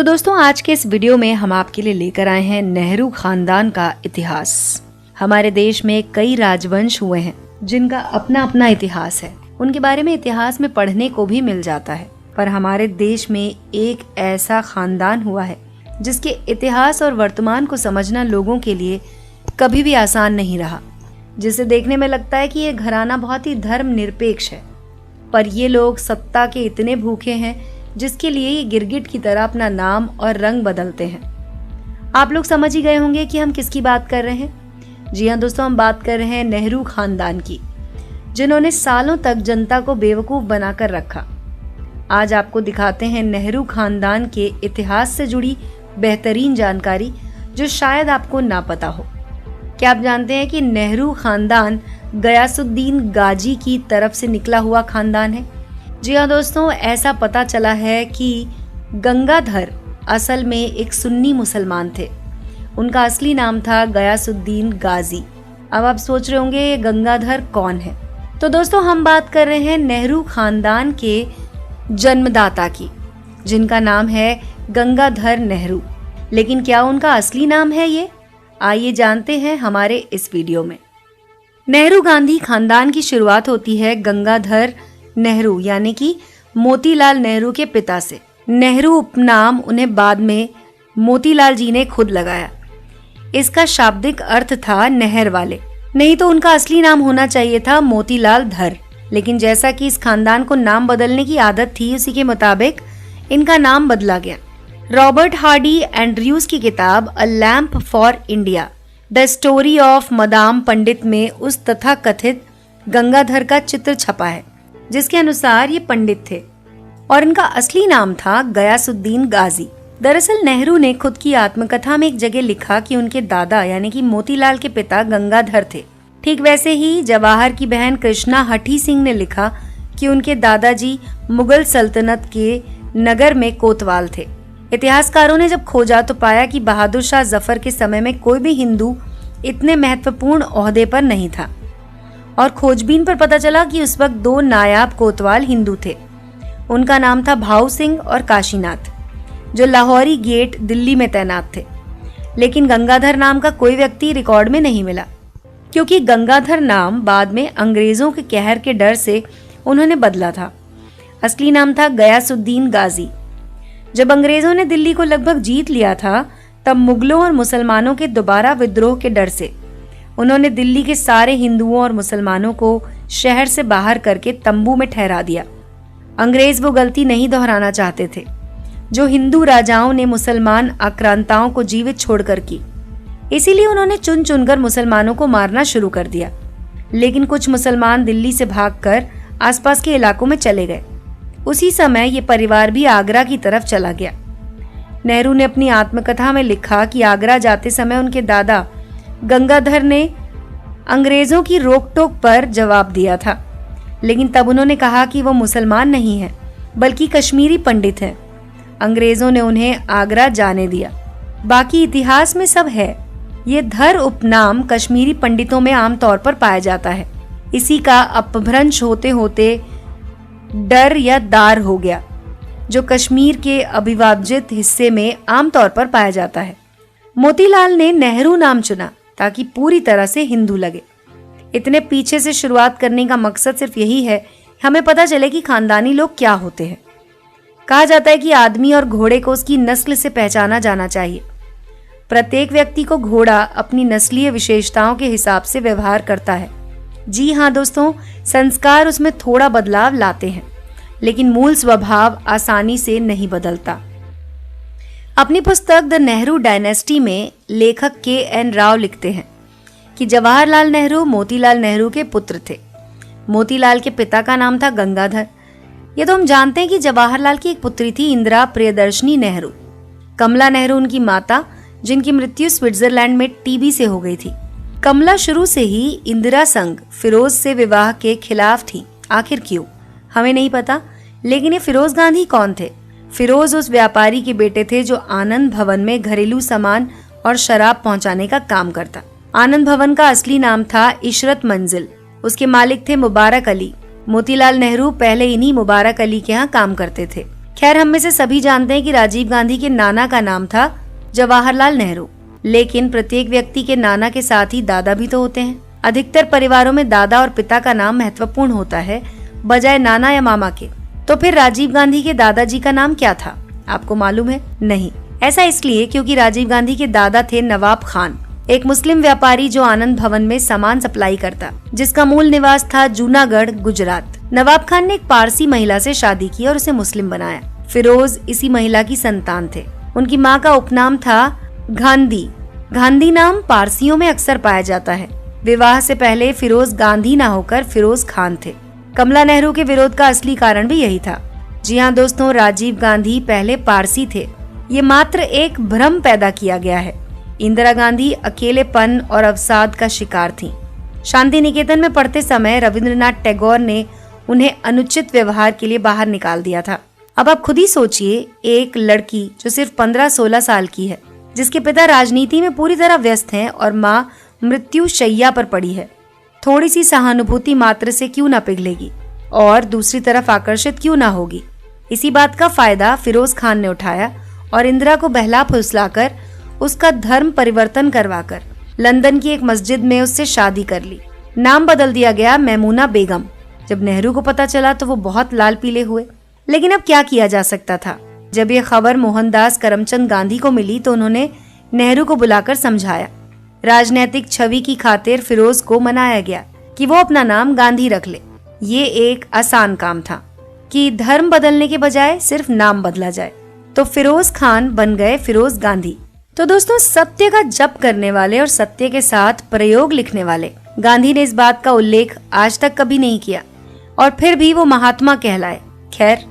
तो दोस्तों आज के इस वीडियो में हम आपके लिए लेकर आए हैं नेहरू खानदान का इतिहास। हमारे देश में कई राजवंश हुए हैं जिनका अपना अपना इतिहास है। उनके बारे में इतिहास में पढ़ने को भी मिल जाता है, पर हमारे देश में एक ऐसा खानदान हुआ है जिसके इतिहास और वर्तमान को समझना लोगों के लिए कभी भी आसान नहीं रहा, जिसे देखने में लगता है कि ये घराना बहुत ही धर्मनिरपेक्ष है, पर ये लोग सत्ता के इतने भूखे हैं जिसके लिए ये गिरगिट की तरह अपना नाम और रंग बदलते हैं। आप लोग समझ ही गए होंगे कि हम किसकी बात कर रहे हैं। जी हाँ दोस्तों, हम बात कर रहे हैं नेहरू खानदान की, जिन्होंने सालों तक जनता को बेवकूफ बनाकर रखा। आज आपको दिखाते हैं नेहरू खानदान के इतिहास से जुड़ी बेहतरीन जानकारी जो शायद आपको ना पता हो। क्या आप जानते हैं कि नेहरू खानदान गयासुद्दीन गाजी की तरफ से निकला हुआ खानदान है? जी हाँ दोस्तों, ऐसा पता चला है कि गंगाधर असल में एक सुन्नी मुसलमान थे। उनका असली नाम था गयासुद्दीन गाजी। अब आप सोच रहे होंगे ये गंगाधर कौन है? तो दोस्तों हम बात कर रहे हैं नेहरू खानदान के जन्मदाता की, जिनका नाम है गंगाधर नेहरू। लेकिन क्या उनका असली नाम है ये? आइए जानते हैं हमारे इस वीडियो में। नेहरू गांधी खानदान की शुरुआत होती है गंगाधर नेहरू यानी कि मोतीलाल नेहरू के पिता से। नेहरू उपनाम उन्हें बाद में मोतीलाल जी ने खुद लगाया। इसका शाब्दिक अर्थ था नहर वाले, नहीं तो उनका असली नाम होना चाहिए था मोतीलाल धर। लेकिन जैसा कि इस खानदान को नाम बदलने की आदत थी, उसी के मुताबिक इनका नाम बदला गया। रॉबर्ट हार्डी एंड्रयूज की किताब a lamp for India the story of Madame Pandit में उस तथा कथित गंगाधर का चित्र छपा है, जिसके अनुसार ये पंडित थे और इनका असली नाम था गयासुद्दीन गाजी। दरअसल नेहरू ने खुद की आत्मकथा में एक जगह लिखा कि उनके दादा यानी कि मोतीलाल के पिता गंगाधर थे। ठीक वैसे ही जवाहर की बहन कृष्णा हठी सिंह ने लिखा कि उनके दादाजी मुगल सल्तनत के नगर में कोतवाल थे। इतिहासकारों ने जब खोजा तो पाया कि बहादुर शाह जफर के समय में कोई भी हिंदू इतने महत्वपूर्ण ओहदे पर नहीं था, और खोजबीन पर पता चला कि उस वक्त दो नायाब कोतवाल हिंदू थे। उनका नाम था भाऊ सिंह और काशीनाथ, जो लाहौरी गेट दिल्ली में तैनात थे। लेकिन गंगाधर नाम का कोई व्यक्ति रिकॉर्ड में नहीं मिला, क्योंकि गंगाधर नाम बाद में अंग्रेजों के कहर के डर से उन्होंने बदला था। असली नाम था गयासुद्दीन गाजी। जब अंग्रेजों ने दिल्ली को लगभग जीत लिया था, तब मुगलों और मुसलमानों के दोबारा विद्रोह के डर से उन्होंने दिल्ली के सारे हिंदुओं और मुसलमानों को शहर से बाहर करके तंबू में ठहरा दिया। अंग्रेज वो गलती नहीं दोहराना चाहते थे जो हिंदू राजाओं ने मुसलमान आक्रांताओं को जीवित छोड़कर की। इसीलिए उन्होंने चुन चुनकर मुसलमानों को मारना शुरू कर दिया। लेकिन कुछ मुसलमान दिल्ली से भागकर आसपास के इलाकों में चले गए। उसी समय ये परिवार भी आगरा की तरफ चला गया। नेहरू ने अपनी आत्मकथा में लिखा कि आगरा जाते समय उनके दादा गंगाधर ने अंग्रेजों की रोक टोक पर जवाब दिया था, लेकिन तब उन्होंने कहा कि वो मुसलमान नहीं हैं, बल्कि कश्मीरी पंडित हैं। अंग्रेजों ने उन्हें आगरा जाने दिया। बाकी इतिहास में सब है। ये धर उपनाम कश्मीरी पंडितों में आमतौर पर पाया जाता है। इसी का अपभ्रंश होते होते डर या दार हो गया, जो कश्मीर के अविभाजित हिस्से में आमतौर पर पाया जाता है। मोतीलाल ने नेहरू नाम चुना ताकि पूरी तरह से हिंदू लगे। इतने पीछे से शुरुआत करने का मकसद सिर्फ यही है, हमें पता चले कि खानदानी लोग क्या होते हैं। कहा जाता है कि आदमी और घोड़े को उसकी नस्ल से पहचाना जाना चाहिए। प्रत्येक व्यक्ति को घोड़ा अपनी नस्लीय विशेषताओं के हिसाब से व्यवहार करता है। जी हाँ दोस्तों, संस्कार उसमें थोड़ा बदलाव लाते हैं, लेकिन मूल स्वभाव आसानी से नहीं बदलता। अपनी पुस्तक द नेहरू डायनेस्टी में लेखक के.एन. राव लिखते हैं कि जवाहरलाल नेहरू मोतीलाल नेहरू के पुत्र थे। मोतीलाल के पिता का नाम था गंगाधर। ये तो हम जानते हैं कि जवाहरलाल की एक पुत्री थी इंदिरा प्रियदर्शनी नेहरू। कमला नेहरू उनकी माता, जिनकी मृत्यु स्विट्जरलैंड में टीबी से हो गई थी। कमला शुरू से ही इंदिरा संग फिरोज से विवाह के खिलाफ थी। आखिर क्यों, हमें नहीं पता। लेकिन ये फिरोज गांधी कौन थे? फिरोज उस व्यापारी के बेटे थे जो आनंद भवन में घरेलू सामान और शराब पहुंचाने का काम करता। आनंद भवन का असली नाम था इशरत मंजिल। उसके मालिक थे मुबारक अली। मोतीलाल नेहरू पहले इन्हीं मुबारक अली के यहाँ काम करते थे। खैर, हम में से सभी जानते हैं कि राजीव गांधी के नाना का नाम था जवाहरलाल नेहरू, लेकिन प्रत्येक व्यक्ति के नाना के साथ ही दादा भी तो होते हैं। अधिकतर परिवारों में दादा और पिता का नाम महत्वपूर्ण होता है, बजाय नाना या मामा के। तो फिर राजीव गांधी के दादाजी का नाम क्या था, आपको मालूम है? नहीं। ऐसा इसलिए क्योंकि राजीव गांधी के दादा थे नवाब खान, एक मुस्लिम व्यापारी जो आनंद भवन में सामान सप्लाई करता, जिसका मूल निवास था जूनागढ़, गुजरात। नवाब खान ने एक पारसी महिला से शादी की और उसे मुस्लिम बनाया। फिरोज इसी महिला की संतान थे। उनकी माँ का उपनाम था गांधी। गांधी नाम पारसियों में अक्सर पाया जाता है। विवाह से पहले फिरोज गांधी ना होकर फिरोज खान थे। कमला नेहरू के विरोध का असली कारण भी यही था। जी हाँ दोस्तों, राजीव गांधी पहले पारसी थे। ये मात्र एक भ्रम पैदा किया गया है। इंदिरा गांधी अकेलेपन और अवसाद का शिकार थीं। शांति निकेतन में पढ़ते समय रविंद्रनाथ टैगोर ने उन्हें अनुचित व्यवहार के लिए बाहर निकाल दिया था। अब आप खुद ही सोचिए, एक लड़की जो सिर्फ 15-16 साल की है, जिसके पिता राजनीति में पूरी तरह व्यस्त हैं और माँ मृत्यु शैया पर पड़ी है, थोड़ी सी सहानुभूति मात्र से क्यों ना पिघलेगी और दूसरी तरफ आकर्षित क्यों ना होगी। इसी बात का फायदा फिरोज खान ने उठाया और इंदिरा को बहला फुसलाकर उसका धर्म परिवर्तन करवाकर लंदन की एक मस्जिद में उससे शादी कर ली। नाम बदल दिया गया मैमूना बेगम। जब नेहरू को पता चला तो वो बहुत लाल पीले हुए, लेकिन अब क्या किया जा सकता था। जब ये खबर मोहनदास करमचंद गांधी को मिली तो उन्होंने नेहरू को बुलाकर समझाया। राजनीतिक छवि की खातिर फिरोज को मनाया गया कि वो अपना नाम गांधी रख ले। ये एक आसान काम था कि धर्म बदलने के बजाय सिर्फ नाम बदला जाए, तो फिरोज खान बन गए फिरोज गांधी। तो दोस्तों, सत्य का जप करने वाले और सत्य के साथ प्रयोग लिखने वाले गांधी ने इस बात का उल्लेख आज तक कभी नहीं किया और फिर भी वो महात्मा कहलाए। खैर,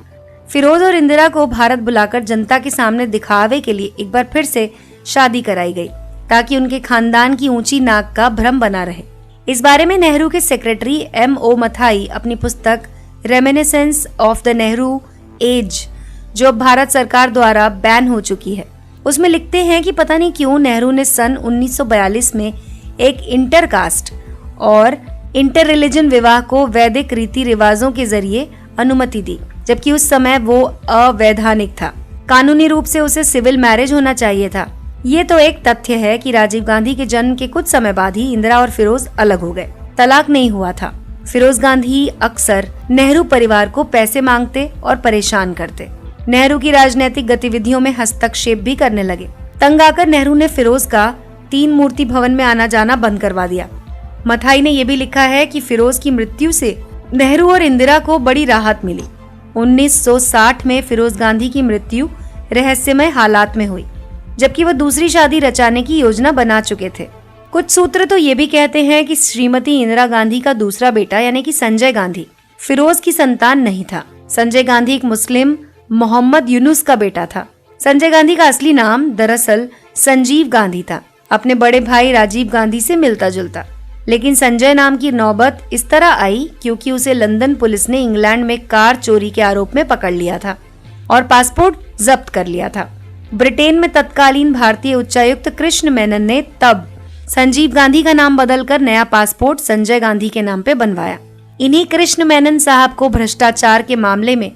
फिरोज और इंदिरा को भारत बुलाकर जनता के सामने दिखावे के लिए एक बार फिर से शादी कराई गई, ताकि उनके खानदान की ऊंची नाक का भ्रम बना रहे। इस बारे में नेहरू के सेक्रेटरी M.O. मथाई अपनी पुस्तक reminiscences of the Nehru age, जो भारत सरकार द्वारा बैन हो चुकी है, उसमें लिखते हैं कि पता नहीं क्यों नेहरू ने सन 1942 में एक इंटरकास्ट और इंटर रिलीजन विवाह को वैदिक रीति रिवाजों के जरिए अनुमति दी, जबकि उस समय वो अवैधानिक था। कानूनी रूप से उसे सिविल मैरिज होना चाहिए था। ये तो एक तथ्य है कि राजीव गांधी के जन्म के कुछ समय बाद ही इंदिरा और फिरोज अलग हो गए। तलाक नहीं हुआ था। फिरोज गांधी अक्सर नेहरू परिवार को पैसे मांगते और परेशान करते। नेहरू की राजनीतिक गतिविधियों में हस्तक्षेप भी करने लगे। तंग आकर नेहरू ने फिरोज का 3 मूर्ति भवन में आना जाना बंद करवा दिया। मथाई ने यह भी लिखा है कि फिरोज की मृत्यु से नेहरू और इंदिरा को बड़ी राहत मिली। 1960 में फिरोज गांधी की मृत्यु रहस्यमय हालात में हुई, जबकि वह दूसरी शादी रचाने की योजना बना चुके थे। कुछ सूत्र तो ये भी कहते हैं कि श्रीमती इंदिरा गांधी का दूसरा बेटा यानी कि संजय गांधी फिरोज की संतान नहीं था। संजय गांधी एक मुस्लिम मोहम्मद यूनुस का बेटा था। संजय गांधी का असली नाम दरअसल संजीव गांधी था, अपने बड़े भाई राजीव गांधी से मिलता जुलता। लेकिन संजय नाम की नौबत इस तरह आई क्योंकि उसे लंदन पुलिस ने इंग्लैंड में कार चोरी के आरोप में पकड़ लिया था और पासपोर्ट जब्त कर लिया था। ब्रिटेन में तत्कालीन भारतीय उच्चायुक्त कृष्ण मेनन ने तब संजीव गांधी का नाम बदलकर नया पासपोर्ट संजय गांधी के नाम पे बनवाया। इन्हीं कृष्ण मेनन साहब को भ्रष्टाचार के मामले में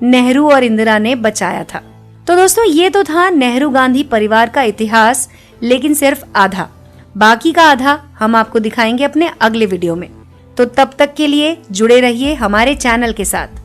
नेहरू और इंदिरा ने बचाया था। तो दोस्तों, ये तो था नेहरू गांधी परिवार का इतिहास, लेकिन सिर्फ आधा। बाकी का आधा हम आपको दिखाएंगे अपने अगले वीडियो में। तो तब तक के लिए जुड़े रहिए हमारे चैनल के साथ।